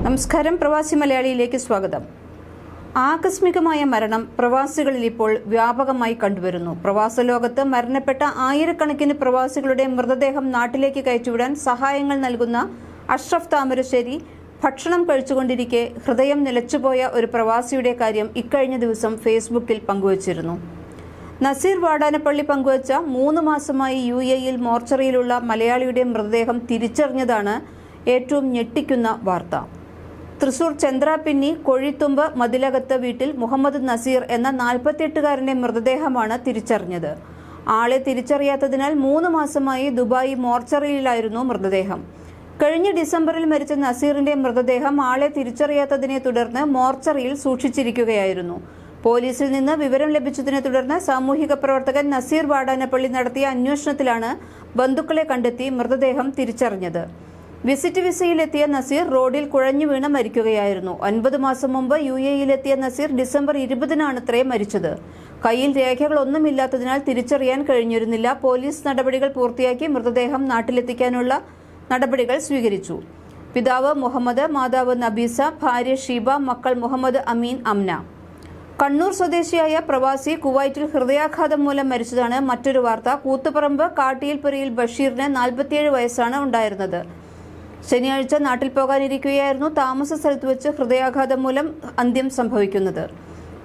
നമസ്കാരം, പ്രവാസി മലയാളിയിലേക്ക് സ്വാഗതം. ആകസ്മികമായ മരണം പ്രവാസികളിൽ ഇപ്പോൾ വ്യാപകമായി കണ്ടുവരുന്നു. പ്രവാസ ലോകത്ത് മരണപ്പെട്ട ആയിരക്കണക്കിന് പ്രവാസികളുടെ മൃതദേഹം നാട്ടിലേക്ക് കയറ്റിവിടാൻ സഹായങ്ങൾ നൽകുന്ന അഷ്റഫ് താമരശ്ശേരി ഭക്ഷണം കഴിച്ചുകൊണ്ടിരിക്കെ ഹൃദയം നിലച്ചുപോയ ഒരു പ്രവാസിയുടെ കാര്യം ഇക്കഴിഞ്ഞ ദിവസം ഫേസ്ബുക്കിൽ പങ്കുവച്ചിരുന്നു. നസീർ വാടാനപ്പള്ളി പങ്കുവച്ച 3 മാസമായി UAE മോർച്ചറിയിലുള്ള മലയാളിയുടെ മൃതദേഹം തിരിച്ചറിഞ്ഞതാണ് ഏറ്റവും ഞെട്ടിക്കുന്ന വാർത്ത. തൃശൂർ ചന്ദ്രാപിന്നി കൊഴിത്തുമ്പ് മതിലകത്ത് വീട്ടിൽ മുഹമ്മദ് നസീർ എന്ന 48-കാരന്റെ മൃതദേഹമാണ് തിരിച്ചറിഞ്ഞത്. ആളെ തിരിച്ചറിയാത്തതിനാൽ 3 മാസമായി ദുബായ് മോർച്ചറിയിലായിരുന്നു മൃതദേഹം. കഴിഞ്ഞ ഡിസംബറിൽ മരിച്ച നസീറിന്റെ മൃതദേഹം ആളെ തിരിച്ചറിയാത്തതിനെ തുടർന്ന് മോർച്ചറിയിൽ സൂക്ഷിച്ചിരിക്കുകയായിരുന്നു. പോലീസിൽ നിന്ന് വിവരം ലഭിച്ചതിനെ തുടർന്ന് സാമൂഹിക പ്രവർത്തകൻ നസീർ വാടാനപ്പള്ളി നടത്തിയ അന്വേഷണത്തിലാണ് ബന്ധുക്കളെ കണ്ടെത്തി മൃതദേഹം തിരിച്ചറിഞ്ഞത്. വിസിറ്റ് വിസയിലെത്തിയ നസീർ റോഡിൽ കുഴഞ്ഞു വീണ് മരിക്കുകയായിരുന്നു. 9 മാസം മുമ്പ് UAE-യിലെത്തിയ നസീർ ഡിസംബർ 20-നാണത്രേ മരിച്ചത്. കയ്യിൽ രേഖകളൊന്നുമില്ലാത്തതിനാൽ തിരിച്ചറിയാൻ കഴിഞ്ഞിരുന്നില്ല. പോലീസ് നടപടികൾ പൂർത്തിയാക്കി മൃതദേഹം നാട്ടിലെത്തിക്കാനുള്ള നടപടികൾ സ്വീകരിച്ചു. പിതാവ് മുഹമ്മദ്, മാതാവ് നബീസ, ഭാര്യ ഷീബ, മക്കൾ മുഹമ്മദ് അമീൻ, അംന. കണ്ണൂർ സ്വദേശിയായ പ്രവാസി കുവൈറ്റിൽ ഹൃദയാഘാതം മൂലം മരിച്ചതാണ് മറ്റൊരു വാർത്ത. കൂത്തുപറമ്പ് കാട്ടിയിൽപുരയിൽ ബഷീറിന് 47 വയസ്സാണ് ഉണ്ടായിരുന്നത്. ശനിയാഴ്ച നാട്ടിൽ പോകാനിരിക്കുകയായിരുന്നു. താമസ സ്ഥലത്ത് വെച്ച് ഹൃദയാഘാതം മൂലം അന്ത്യം സംഭവിക്കുന്നത്.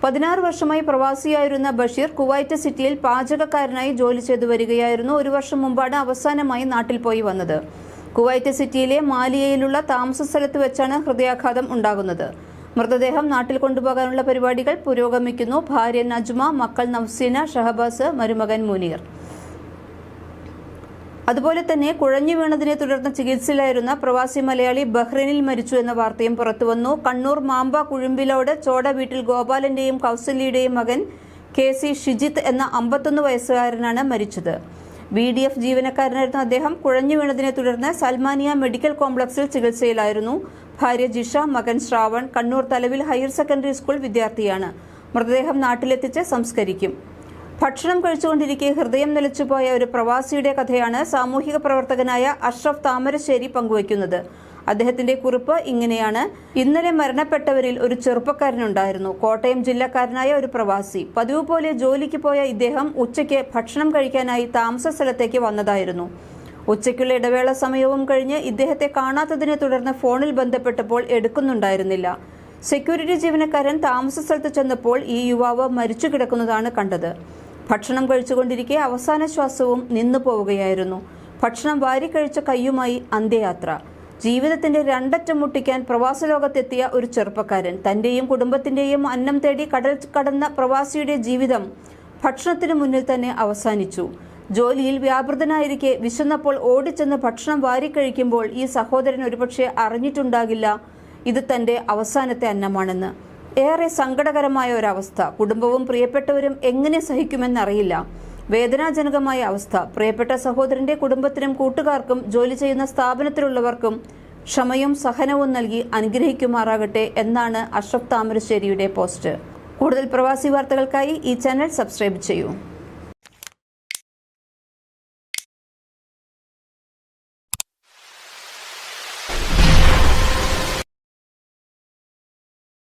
16 വർഷമായി പ്രവാസിയായിരുന്ന ബഷീർ കുവൈറ്റ് സിറ്റിയിൽ പാചകക്കാരനായി ജോലി ചെയ്തു വരികയായിരുന്നു. 1 വർഷം മുമ്പാണ് അവസാനമായി നാട്ടിൽ പോയി വന്നത്. കുവൈറ്റ് സിറ്റിയിലെ മാലിയയിലുള്ള താമസ സ്ഥലത്ത് വെച്ചാണ് ഹൃദയാഘാതം ഉണ്ടാകുന്നത്. മൃതദേഹം നാട്ടിൽ കൊണ്ടുപോകാനുള്ള പരിപാടികൾ പുരോഗമിക്കുന്നു. ഭാര്യ നജ്മ, മക്കൾ നഫ്സീന, ഷഹബാസ്, മരുമകൻ മുനീർ. അതുപോലെ തന്നെ കുഴഞ്ഞു വീണതിനെ തുടർന്ന് ചികിത്സയിലായിരുന്ന പ്രവാസി മലയാളി ബഹ്റൈനിൽ മരിച്ചു എന്ന വാർത്തയും പുറത്തുവന്നു. കണ്ണൂർ മാമ്പ കുഴുമ്പിലോട് ചോട വീട്ടിൽ ഗോപാലന്റെയും കൗസല്യയുടെയും മകൻ KC ഷിജിത്ത് എന്ന 51 വയസ്സുകാരനാണ് മരിച്ചത്. BDF ജീവനക്കാരനായിരുന്ന അദ്ദേഹം കുഴഞ്ഞു വീണതിനെ തുടർന്ന് സൽമാനിയ മെഡിക്കൽ കോംപ്ലക്സിൽ ചികിത്സയിലായിരുന്നു. ഭാര്യ ജിഷ, മകൻ Shravan. Kannur തലവിൽ higher secondary school വിദ്യാർത്ഥിയാണ്. മൃതദേഹം നാട്ടിലെത്തിച്ച് സംസ്കരിക്കും. ഭക്ഷണം കഴിച്ചുകൊണ്ടിരിക്കെ ഹൃദയം നിലച്ചുപോയ ഒരു പ്രവാസിയുടെ കഥയാണ് സാമൂഹിക പ്രവർത്തകനായ അഷ്റഫ് താമരശ്ശേരി പങ്കുവയ്ക്കുന്നത്. അദ്ദേഹത്തിന്റെ കുറിപ്പ് ഇങ്ങനെയാണ്. ഇന്നലെ മരണപ്പെട്ടവരിൽ ഒരു ചെറുപ്പക്കാരനുണ്ടായിരുന്നു. കോട്ടയം ജില്ലക്കാരനായ ഒരു പ്രവാസി. പതിവ് പോലെ ജോലിക്ക് പോയ ഇദ്ദേഹം ഉച്ചയ്ക്ക് ഭക്ഷണം കഴിക്കാനായി താമസ സ്ഥലത്തേക്ക് വന്നതായിരുന്നു. ഉച്ചയ്ക്കുള്ള ഇടവേള സമയവും കഴിഞ്ഞ് ഇദ്ദേഹത്തെ കാണാത്തതിനെ തുടർന്ന് ഫോണിൽ ബന്ധപ്പെട്ടപ്പോൾ എടുക്കുന്നുണ്ടായിരുന്നില്ല. സെക്യൂരിറ്റി ജീവനക്കാരൻ താമസ സ്ഥലത്ത് ചെന്നപ്പോൾ ഈ യുവാവ് മരിച്ചു കിടക്കുന്നതാണ് കണ്ടത്. ഭക്ഷണം കഴിച്ചുകൊണ്ടിരിക്കെ അവസാന ശ്വാസവും നിന്നു പോവുകയായിരുന്നു. ഭക്ഷണം വാരിക്കഴിച്ച കയ്യുമായി അന്ത്യയാത്ര. ജീവിതത്തിന്റെ രണ്ടറ്റം മുട്ടിക്കാൻ പ്രവാസലോകത്തെത്തിയ ഒരു ചെറുപ്പക്കാരൻ. തന്റെയും കുടുംബത്തിന്റെയും അന്നം തേടി കടൽ കടന്ന പ്രവാസിയുടെ ജീവിതം ഭക്ഷണത്തിനു മുന്നിൽ തന്നെ അവസാനിച്ചു. ജോലിയിൽ വ്യാപൃതനായിരിക്കെ വിശന്നപ്പോൾ ഓടിച്ചെന്ന് ഭക്ഷണം വാരിക്കഴിക്കുമ്പോൾ ഈ സഹോദരൻ ഒരുപക്ഷെ അറിഞ്ഞിട്ടുണ്ടാകില്ല ഇത് തന്റെ അവസാനത്തെ അന്നമാണെന്ന്. ഏറെ സങ്കടകരമായ ഒരവസ്ഥ. കുടുംബവും പ്രിയപ്പെട്ടവരും എങ്ങനെ സഹിക്കുമെന്നറിയില്ല. വേദനാജനകമായ അവസ്ഥ. പ്രിയപ്പെട്ട സഹോദരന്റെ കുടുംബത്തിനും കൂട്ടുകാർക്കും ജോലി ചെയ്യുന്ന സ്ഥാപനത്തിലുള്ളവർക്കും ക്ഷമയും സഹനവും നൽകി അനുഗ്രഹിക്കുമാറാകട്ടെ എന്നാണ് അഷ്റഫ് താമരശ്ശേരിയുടെ പോസ്റ്റ്. കൂടുതൽ പ്രവാസി വാർത്തകൾക്കായി ഈ ചാനൽ സബ്സ്ക്രൈബ് ചെയ്യൂ.